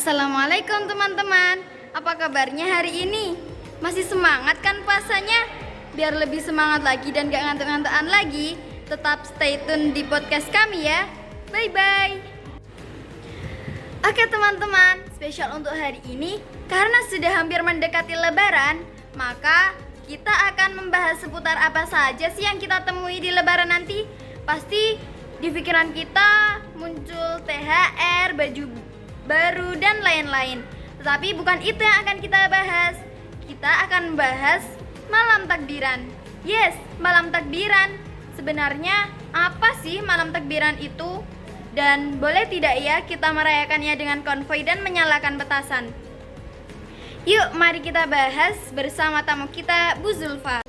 Assalamualaikum teman-teman. Apa kabarnya hari ini? Masih semangat kan puasanya? Biar lebih semangat lagi dan gak ngantuk-ngantukan lagi, tetap stay tune di podcast kami ya. Bye-bye. Oke teman-teman, spesial untuk hari ini, karena sudah hampir mendekati lebaran, maka kita akan membahas seputar apa saja sih yang kita temui di lebaran nanti. Pasti di pikiran kita muncul THR, baju baru dan lain-lain. Tetapi bukan itu yang akan kita bahas. Kita akan bahas malam takbiran. Yes, malam takbiran. Sebenarnya apa sih malam takbiran itu? Dan boleh tidak ya kita merayakannya dengan konvoi dan menyalakan petasan? Yuk, mari kita bahas bersama tamu kita, Bu Zulfa.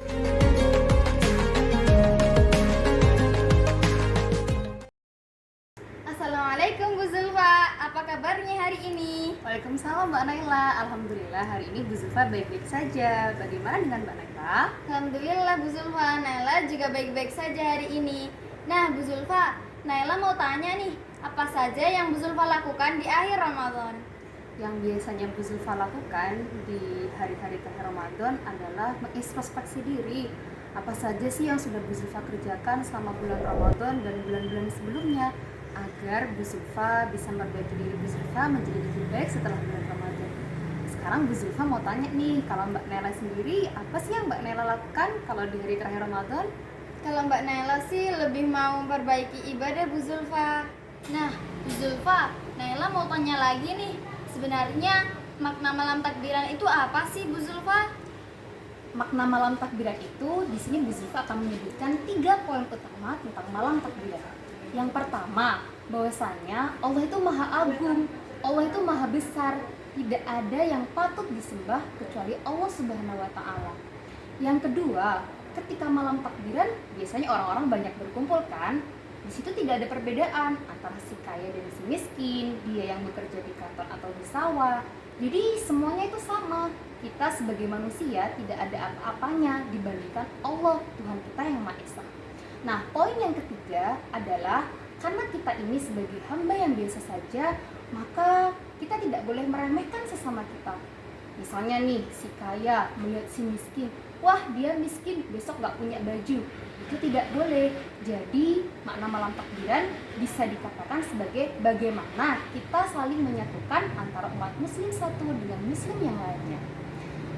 Assalamualaikum Bu Zulfa, apa kabarnya hari ini? Waalaikumsalam Mbak Naila. Alhamdulillah hari ini Bu Zulfa baik-baik saja. Bagaimana dengan Mbak Naila? Alhamdulillah Bu Zulfa, Naila juga baik-baik saja hari ini. Nah Bu Zulfa, Naila mau tanya nih, apa saja yang Bu Zulfa lakukan di akhir Ramadan? Yang biasanya Bu Zulfa lakukan di hari-hari terakhir Ramadan adalah mengintrospeksi diri. Apa saja sih yang sudah Bu Zulfa kerjakan selama bulan Ramadan dan bulan-bulan sebelumnya, agar Bu Zulfa bisa memperbaiki diri Bu Zulfa menjadi lebih baik setelah bulan Ramadan. Sekarang Bu Zulfa mau tanya nih, kalau Mbak Naila sendiri, apa sih yang Mbak Naila lakukan kalau di hari terakhir Ramadan? Kalau Mbak Naila sih lebih mau memperbaiki ibadah Bu Zulfa. Nah Bu Zulfa, Naila mau tanya lagi nih, sebenarnya makna malam takbiran itu apa sih Bu Zulfa? Makna malam takbiran itu, di sini Bu Zulfa akan menyebutkan 3 poin utama tentang malam takbiran. Yang pertama, bahwasanya Allah itu maha agung, Allah itu maha besar, tidak ada yang patut disembah kecuali Allah Subhanahu wa Ta'ala. Yang kedua, ketika malam takbiran biasanya orang-orang banyak berkumpul kan. Di situ tidak ada perbedaan antara si kaya dan si miskin, dia yang bekerja di kantor atau di sawah. Jadi semuanya itu sama. Kita sebagai manusia tidak ada apa-apanya dibandingkan Allah, Tuhan kita yang Maha Esa. Nah, poin yang ketiga adalah karena kita ini sebagai hamba yang biasa saja, maka kita tidak boleh meremehkan sesama kita. Misalnya nih, si kaya melihat si miskin, wah dia miskin, besok gak punya baju. Itu tidak boleh. Jadi, makna malam takbiran bisa dikatakan sebagai bagaimana kita saling menyatukan antara umat muslim satu dengan muslim yang lainnya.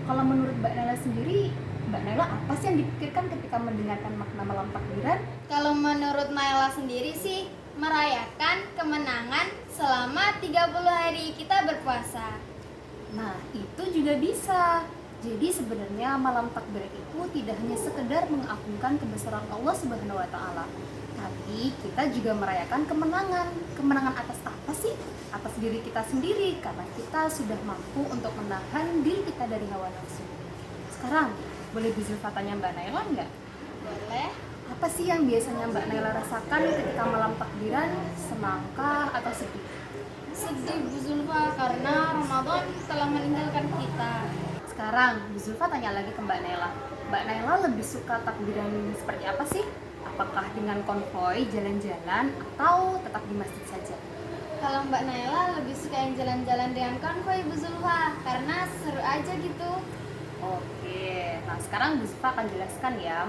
Kalau menurut Mbak Naila sendiri, Mbak Naila apa sih yang dipikirkan ketika mendengarkan makna malam takbiran? Kalau menurut Naila sendiri sih, merayakan kemenangan selama 30 hari kita berpuasa. Nah, itu juga bisa. Jadi sebenarnya malam takbiran itu tidak hanya sekedar mengagungkan kebesaran Allah Subhanahu wa Ta'ala, tapi kita juga merayakan kemenangan. Kemenangan atas apa sih? Atas diri kita sendiri, karena kita sudah mampu untuk menahan diri kita dari hawa nafsu. Sekarang, boleh Bu Zulfa tanya Mbak Naila nggak? Boleh? Apa sih yang biasanya Mbak Naila rasakan ketika malam takbiran? Senangkah atau sedih? Sedih Bu Zulfa, karena Ramadan telah meninggalkan kita. Sekarang, Bu Zulfa tanya lagi ke Mbak Naila. Mbak Naila lebih suka takbiran seperti apa sih? Apakah dengan konvoi, jalan-jalan, atau tetap di masjid saja? Kalau Mbak Naila lebih suka yang jalan-jalan dengan konvoi Bu Zulfa, karena seru aja gitu. Oke, nah sekarang Bu Zulfa akan jelaskan ya.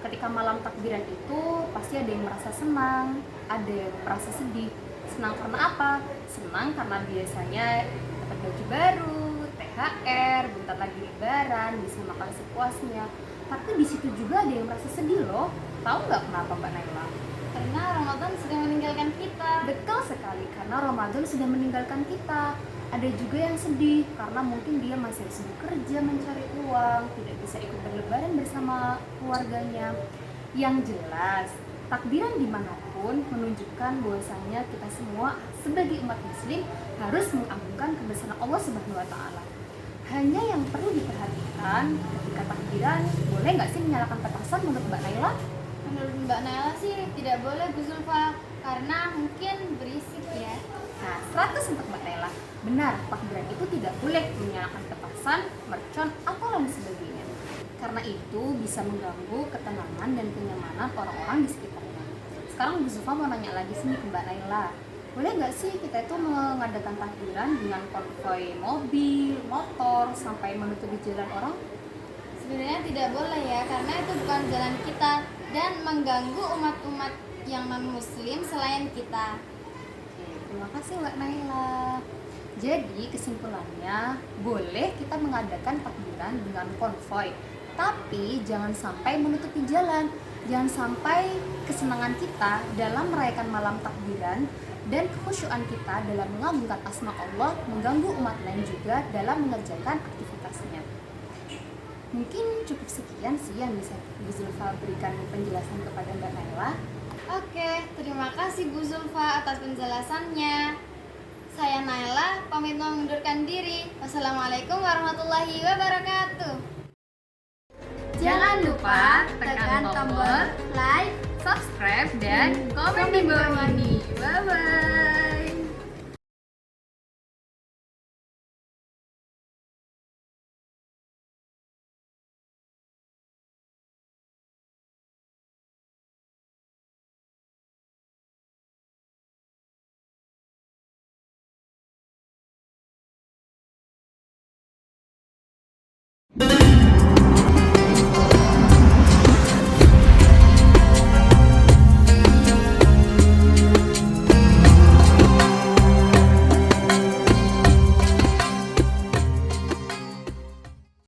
Ketika malam takbiran itu pasti ada yang merasa senang, ada yang merasa sedih. Senang karena apa? Senang karena biasanya dapat baju baru, THR, bentar lagi lebaran, bisa makan sepuasnya. Tapi di situ juga ada yang merasa sedih loh. Tahu nggak kenapa Mbak Naila? Karena Ramadan sudah meninggalkan kita. Betul sekali, karena Ramadan sudah meninggalkan kita. Ada juga yang sedih karena mungkin dia masih sibuk kerja mencari uang, tidak bisa ikut berlebaran bersama keluarganya. Yang jelas, takbiran dimanapun menunjukkan bahwasanya kita semua sebagai umat muslim harus mengagungkan kebesaran Allah Subhanahu wa Ta'ala. Hanya yang perlu diperhatikan ketika takbiran, boleh nggak sih menyalakan petasan menurut Mbak Naila? Menurut Mbak Naila sih tidak boleh Bu Zulfa, karena mungkin berisik ya. Nah, 100 untuk Mbak Naila. Benar, takbiran itu tidak boleh menyalakan petasan, mercon, atau lain sebagainya. Karena itu bisa mengganggu ketenangan dan kenyamanan orang-orang di sekitarnya. Sekarang Bu Zulfa mau nanya lagi sini ke Mbak Naila. boleh nggak sih kita itu mengadakan takbiran dengan konvoi mobil, motor, sampai menutupi jalan orang? Sebenarnya tidak boleh ya, karena itu bukan jalan kita dan mengganggu umat-umat yang non-muslim selain kita. Oke, terima kasih Mbak Naila. Jadi kesimpulannya, boleh kita mengadakan takbiran dengan konvoi, tapi jangan sampai menutupi jalan. Jangan sampai kesenangan kita dalam merayakan malam takbiran dan kekhusyuan kita dalam mengagungkan asma Allah mengganggu umat lain juga dalam mengerjakan aktivitasnya. Mungkin cukup sekian sih yang bisa Bu Zulfa berikan penjelasan kepada Mbak Naila. Oke, terima kasih Bu Zulfa atas penjelasannya. Saya Naila, pamit mengundurkan diri. Wassalamualaikum warahmatullahi wabarakatuh. Jangan lupa tekan tombol like, subscribe dan komen di bawah ini. Bye bye.